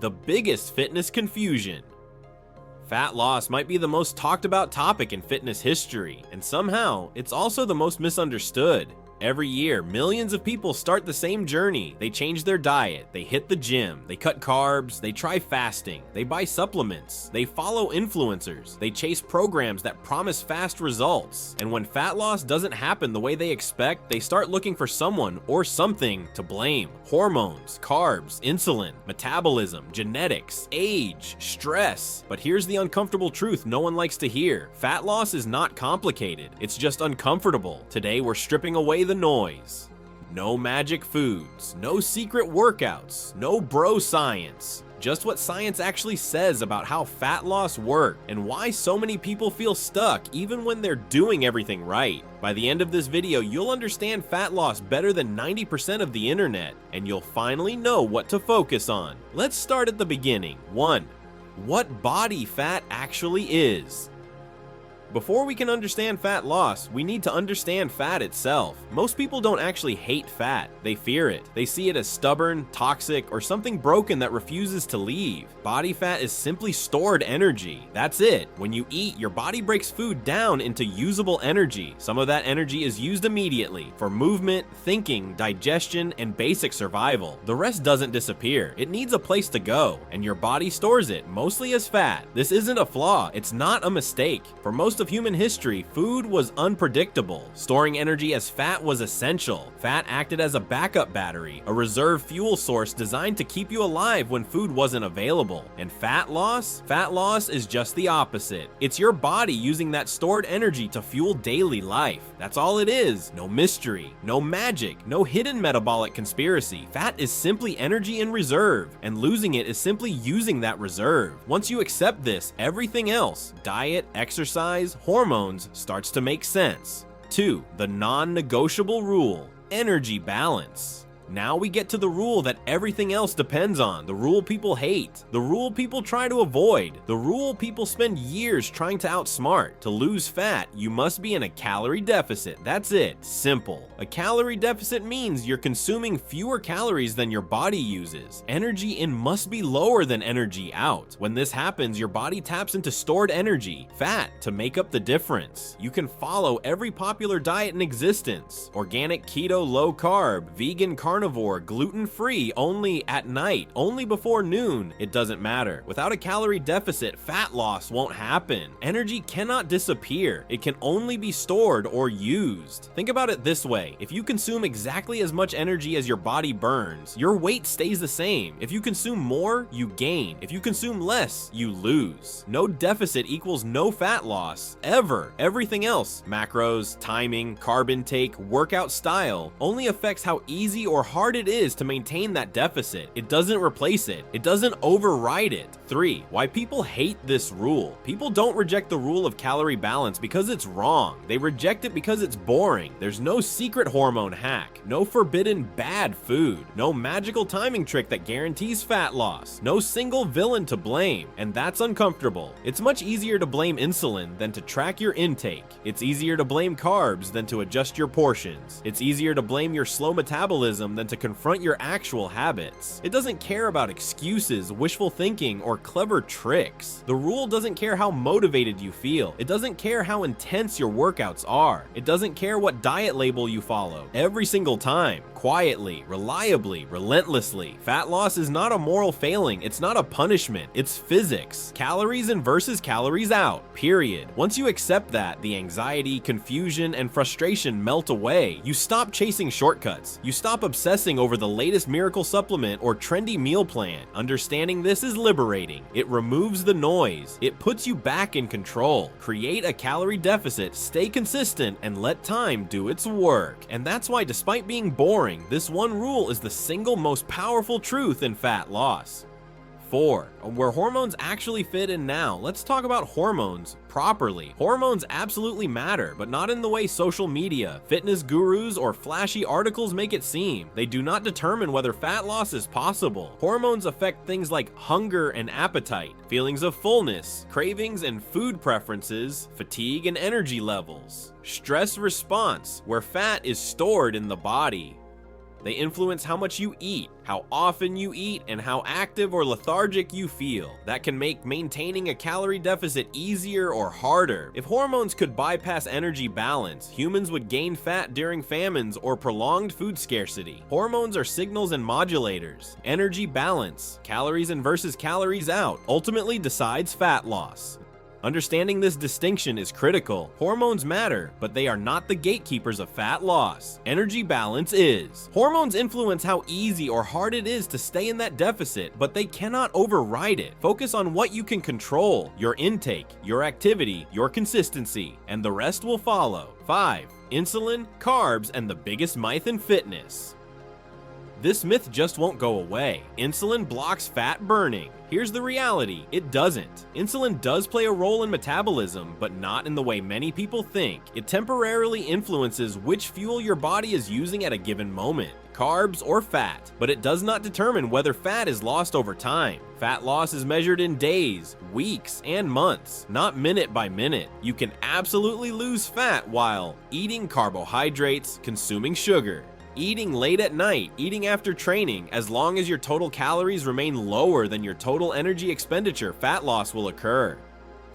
the biggest fitness confusion. Fat loss might be the most talked about topic in fitness history, and somehow, it's also the most misunderstood. Every year, millions of people start the same journey. They change their diet, they hit the gym, they cut carbs, they try fasting, they buy supplements, they follow influencers, they chase programs that promise fast results. And when fat loss doesn't happen the way they expect, they start looking for someone or something to blame. Hormones, carbs, insulin, metabolism, genetics, age, stress. But here's the uncomfortable truth no one likes to hear. Fat loss is not complicated, it's just uncomfortable. Today, we're stripping away the noise. No magic foods, no secret workouts, no bro science. Just what science actually says about how fat loss works and why so many people feel stuck even when they're doing everything right. By the end of this video, you'll understand fat loss better than 90% of the internet, and you'll finally know what to focus on. Let's start at the beginning. 1. What body fat actually is. Before we can understand fat loss, we need to understand fat itself. Most people don't actually hate fat, they fear it. They see it as stubborn, toxic, or something broken that refuses to leave. Body fat is simply stored energy. That's it. When you eat, your body breaks food down into usable energy. Some of that energy is used immediately for movement, thinking, digestion, and basic survival. The rest doesn't disappear. It needs a place to go, and your body stores it, mostly as fat. This isn't a flaw, it's not a mistake. For most of human history, food was unpredictable. Storing energy as fat was essential. Fat acted as a backup battery, a reserve fuel source designed to keep you alive when food wasn't available. And fat loss? Fat loss is just the opposite. It's your body using that stored energy to fuel daily life. That's all it is. No mystery, no magic, no hidden metabolic conspiracy. Fat is simply energy in reserve, and losing it is simply using that reserve. Once you accept this, everything else, diet, exercise, hormones, starts to make sense. 2. The non-negotiable rule: energy balance. Now we get to the rule that everything else depends on, the rule people hate, the rule people try to avoid, the rule people spend years trying to outsmart. To lose fat, you must be in a calorie deficit. That's it. Simple. A calorie deficit means you're consuming fewer calories than your body uses. Energy in must be lower than energy out. When this happens, your body taps into stored energy, fat, to make up the difference. You can follow every popular diet in existence: organic, keto, low carb, vegan, carnivore, gluten-free, only at night, only before noon. It doesn't matter. Without a calorie deficit, fat loss won't happen. Energy cannot disappear. It can only be stored or used. Think about it this way. If you consume exactly as much energy as your body burns, your weight stays the same. If you consume more, you gain. If you consume less, you lose. No deficit equals no fat loss, ever. Everything else, macros, timing, carb intake, workout style, only affects how easy or hard it is to maintain that deficit. It doesn't replace it. It doesn't override it. 3. Why people hate this rule. People don't reject the rule of calorie balance because it's wrong. They reject it because it's boring. There's no secret hormone hack, no forbidden bad food, no magical timing trick that guarantees fat loss, no single villain to blame, and that's uncomfortable. It's much easier to blame insulin than to track your intake. It's easier to blame carbs than to adjust your portions. It's easier to blame your slow metabolism than to confront your actual habits. It doesn't care about excuses, wishful thinking, or clever tricks. The rule doesn't care how motivated you feel. It doesn't care how intense your workouts are. It doesn't care what diet label you follow. Every single time, quietly, reliably, relentlessly. Fat loss is not a moral failing. It's not a punishment. It's physics. Calories in versus calories out, period. Once you accept that, the anxiety, confusion, and frustration melt away. You stop chasing shortcuts. You stop obsessing over the latest miracle supplement or trendy meal plan. Understanding this is liberating. It removes the noise. It puts you back in control. Create a calorie deficit, stay consistent, and let time do its work. And that's why, despite being boring, this one rule is the single most powerful truth in fat loss. 4. Where hormones actually fit in now. Let's talk about hormones properly. Hormones absolutely matter, but not in the way social media, fitness gurus, or flashy articles make it seem. They do not determine whether fat loss is possible. Hormones affect things like hunger and appetite, feelings of fullness, cravings and food preferences, fatigue and energy levels, stress response, where fat is stored in the body. They influence how much you eat, how often you eat, and how active or lethargic you feel. That can make maintaining a calorie deficit easier or harder. If hormones could bypass energy balance, humans would gain fat during famines or prolonged food scarcity. Hormones are signals and modulators. Energy balance, calories in versus calories out, ultimately decides fat loss. Understanding this distinction is critical. Hormones matter, but they are not the gatekeepers of fat loss. Energy balance is. Hormones influence how easy or hard it is to stay in that deficit, but they cannot override it. Focus on what you can control: your intake, your activity, your consistency, and the rest will follow. 5. Insulin, carbs, and the biggest myth in fitness. This myth just won't go away. Insulin blocks fat burning. Here's the reality: it doesn't. Insulin does play a role in metabolism, but not in the way many people think. It temporarily influences which fuel your body is using at a given moment, carbs or fat, but it does not determine whether fat is lost over time. Fat loss is measured in days, weeks, and months, not minute by minute. You can absolutely lose fat while eating carbohydrates, consuming sugar, eating late at night, eating after training. As long as your total calories remain lower than your total energy expenditure, fat loss will occur.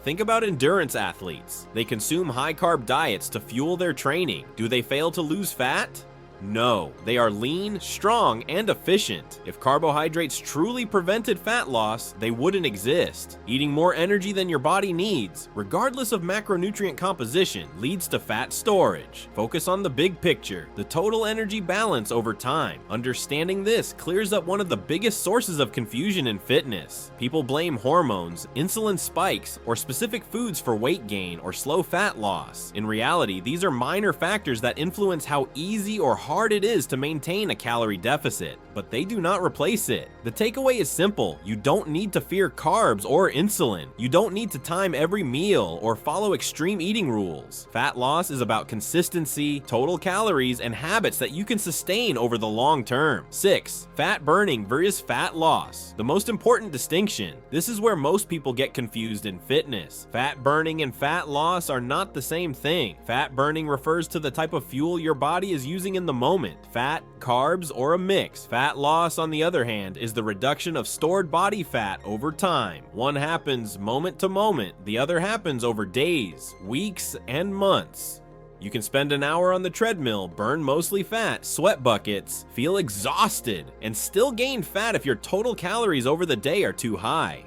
Think about endurance athletes. They consume high-carb diets to fuel their training. Do they fail to lose fat? No, they are lean, strong, and efficient. If carbohydrates truly prevented fat loss, they wouldn't exist. Eating more energy than your body needs, regardless of macronutrient composition, leads to fat storage. Focus on the big picture, the total energy balance over time. Understanding this clears up one of the biggest sources of confusion in fitness. People blame hormones, insulin spikes, or specific foods for weight gain or slow fat loss. In reality, these are minor factors that influence how easy or hard it is to maintain a calorie deficit, but they do not replace it. The takeaway is simple: you don't need to fear carbs or insulin. You don't need to time every meal or follow extreme eating rules. Fat loss is about consistency, total calories, and habits that you can sustain over the long term. 6. Fat burning versus fat loss. The most important distinction. This is where most people get confused in fitness. Fat burning and fat loss are not the same thing. Fat burning refers to the type of fuel your body is using in the moment: fat, carbs, or a mix. Fat loss, on the other hand, is the reduction of stored body fat over time. One happens moment to moment, the other happens over days, weeks, and months. You can spend an hour on the treadmill, burn mostly fat, sweat buckets, feel exhausted, and still gain fat if your total calories over the day are too high.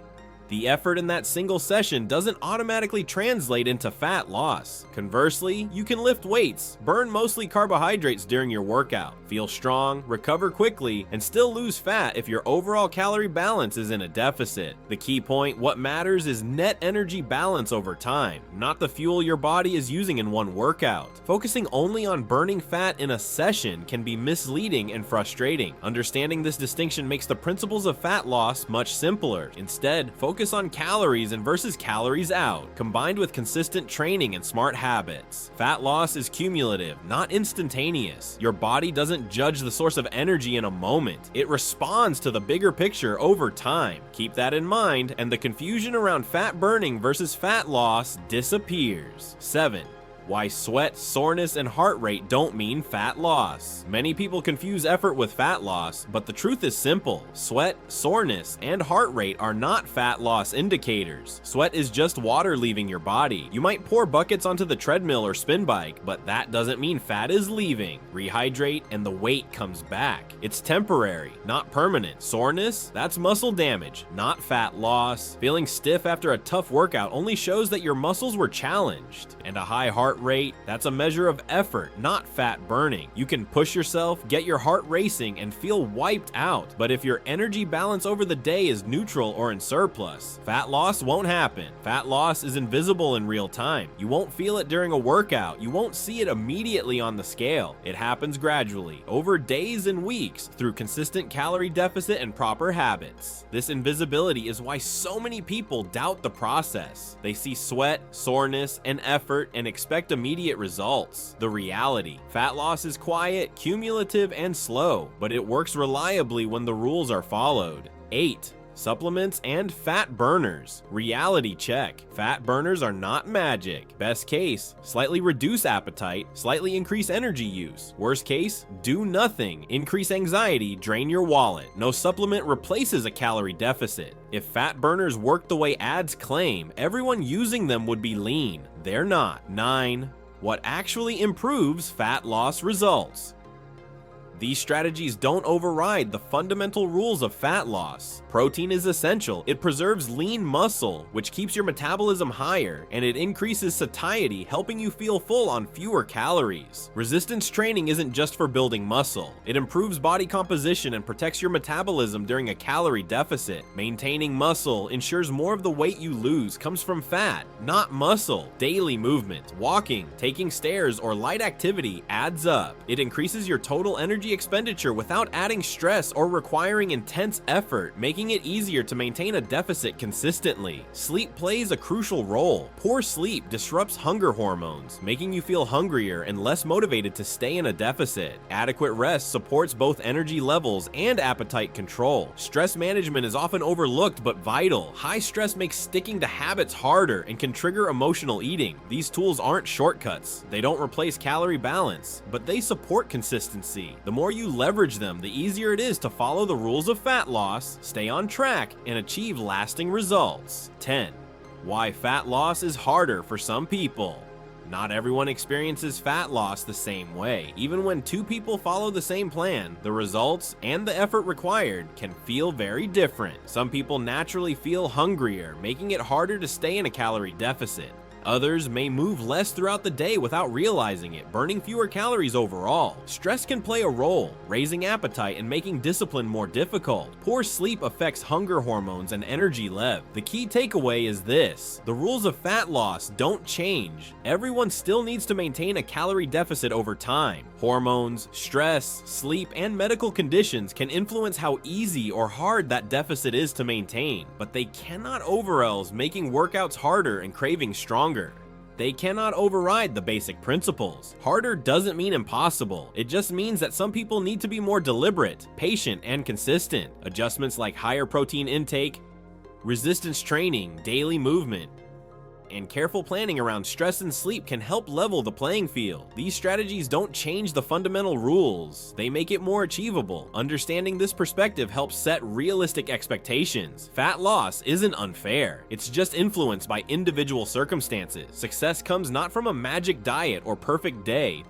The effort in that single session doesn't automatically translate into fat loss. Conversely, you can lift weights, burn mostly carbohydrates during your workout, feel strong, recover quickly, and still lose fat if your overall calorie balance is in a deficit. The key point: what matters is net energy balance over time, not the fuel your body is using in one workout. Focusing only on burning fat in a session can be misleading and frustrating. Understanding this distinction makes the principles of fat loss much simpler. Instead, focus on calories in versus calories out, combined with consistent training and smart habits. Fat loss is cumulative, not instantaneous. Your body doesn't judge the source of energy in a moment. It responds to the bigger picture over time. Keep that in mind, and the confusion around fat burning versus fat loss disappears. 7. Why sweat, soreness, and heart rate don't mean fat loss. Many people confuse effort with fat loss, but the truth is simple. Sweat, soreness, and heart rate are not fat loss indicators. Sweat is just water leaving your body. You might pour buckets onto the treadmill or spin bike, but that doesn't mean fat is leaving. Rehydrate and the weight comes back. It's temporary, not permanent. Soreness? That's muscle damage, not fat loss. Feeling stiff after a tough workout only shows that your muscles were challenged. And a high heart rate, that's a measure of effort, not fat burning. You can push yourself, get your heart racing, and feel wiped out, but if your energy balance over the day is neutral or in surplus, fat loss won't happen. Fat loss is invisible in real time. You won't feel it during a workout. You won't see it immediately on the scale. It happens gradually, over days and weeks, through consistent calorie deficit and proper habits. This invisibility is why so many people doubt the process. They see sweat, soreness, and effort and expect immediate results. The reality: fat loss is quiet, cumulative, and slow, but it works reliably when the rules are followed. 8. Supplements and fat burners. Reality check. Fat burners are not magic. Best case, slightly reduce appetite, slightly increase energy use. Worst case, do nothing, increase anxiety, drain your wallet. No supplement replaces a calorie deficit. If fat burners work the way ads claim, everyone using them would be lean. They're not. 9. What actually improves fat loss results? These strategies don't override the fundamental rules of fat loss. Protein is essential. It preserves lean muscle, which keeps your metabolism higher, and it increases satiety, helping you feel full on fewer calories. Resistance training isn't just for building muscle. It improves body composition and protects your metabolism during a calorie deficit. Maintaining muscle ensures more of the weight you lose comes from fat, not muscle. Daily movement, walking, taking stairs, or light activity adds up. It increases your total energy expenditure without adding stress or requiring intense effort, making it easier to maintain a deficit consistently. Sleep plays a crucial role. Poor sleep disrupts hunger hormones, making you feel hungrier and less motivated to stay in a deficit. Adequate rest supports both energy levels and appetite control. Stress management is often overlooked but vital. High stress makes sticking to habits harder and can trigger emotional eating. These tools aren't shortcuts. They don't replace calorie balance, but they support consistency. The more you leverage them, the easier it is to follow the rules of fat loss, stay on track, and achieve lasting results. 10. Why fat loss is harder for some people. Not everyone experiences fat loss the same way. Even when two people follow the same plan, the results and the effort required can feel very different. Some people naturally feel hungrier, making it harder to stay in a calorie deficit. Others may move less throughout the day without realizing it, burning fewer calories overall. Stress can play a role, raising appetite and making discipline more difficult. Poor sleep affects hunger hormones and energy level. The key takeaway is this: the rules of fat loss don't change. Everyone still needs to maintain a calorie deficit over time. Hormones, stress, sleep, and medical conditions can influence how easy or hard that deficit is to maintain, but they cannot overwhelm making workouts harder and craving stronger. They cannot override the basic principles. Harder doesn't mean impossible. It just means that some people need to be more deliberate, patient, and consistent. Adjustments like higher protein intake, resistance training, daily movement, and careful planning around stress and sleep can help level the playing field. These strategies don't change the fundamental rules. They make it more achievable. Understanding this perspective helps set realistic expectations. Fat loss isn't unfair. It's just influenced by individual circumstances. Success comes not from a magic diet or perfect day,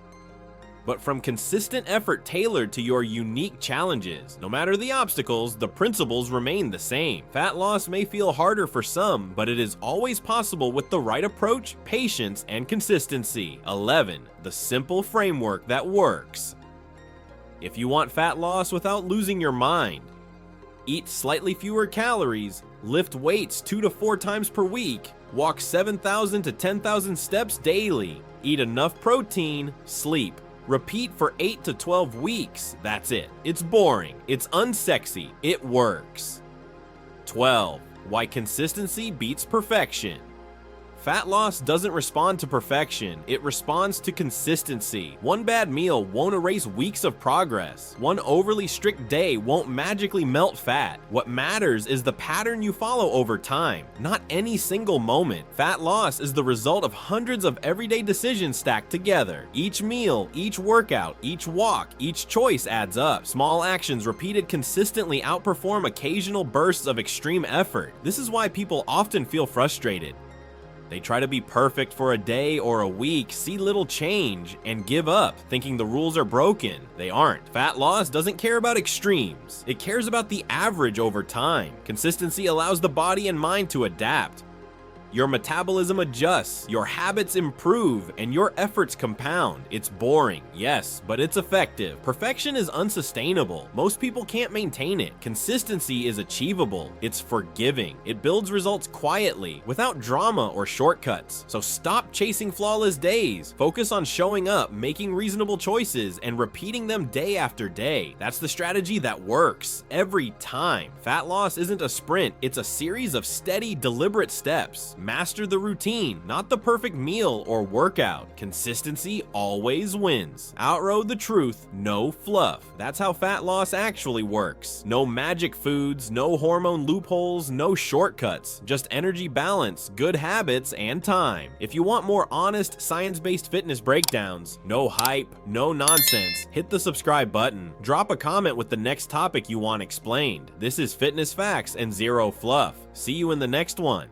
but from consistent effort tailored to your unique challenges. No matter the obstacles, the principles remain the same. Fat loss may feel harder for some, but it is always possible with the right approach, patience, and consistency. 11. The simple framework that works. If you want fat loss without losing your mind, eat slightly fewer calories, lift weights 2 to 4 times per week, walk 7,000 to 10,000 steps daily, eat enough protein, sleep. Repeat for 8 to 12 weeks. That's it. It's boring. It's unsexy. It works. 12. Why consistency beats perfection. Fat loss doesn't respond to perfection, it responds to consistency. One bad meal won't erase weeks of progress. One overly strict day won't magically melt fat. What matters is the pattern you follow over time, not any single moment. Fat loss is the result of hundreds of everyday decisions stacked together. Each meal, each workout, each walk, each choice adds up. Small actions repeated consistently outperform occasional bursts of extreme effort. This is why people often feel frustrated. They try to be perfect for a day or a week, see little change, and give up, thinking the rules are broken. They aren't. Fat loss doesn't care about extremes. It cares about the average over time. Consistency allows the body and mind to adapt. Your metabolism adjusts, your habits improve, and your efforts compound. It's boring, yes, but it's effective. Perfection is unsustainable. Most people can't maintain it. Consistency is achievable. It's forgiving. It builds results quietly, without drama or shortcuts. So stop chasing flawless days. Focus on showing up, making reasonable choices, and repeating them day after day. That's the strategy that works every time. Fat loss isn't a sprint, it's a series of steady, deliberate steps. Master the routine, not the perfect meal or workout. Consistency always wins. Outroad the truth, no fluff. That's how fat loss actually works. No magic foods, no hormone loopholes, no shortcuts. Just energy balance, good habits, and time. If you want more honest, science-based fitness breakdowns, no hype, no nonsense, hit the subscribe button. Drop a comment with the next topic you want explained. This is Fitness Facts and Zero Fluff. See you in the next one.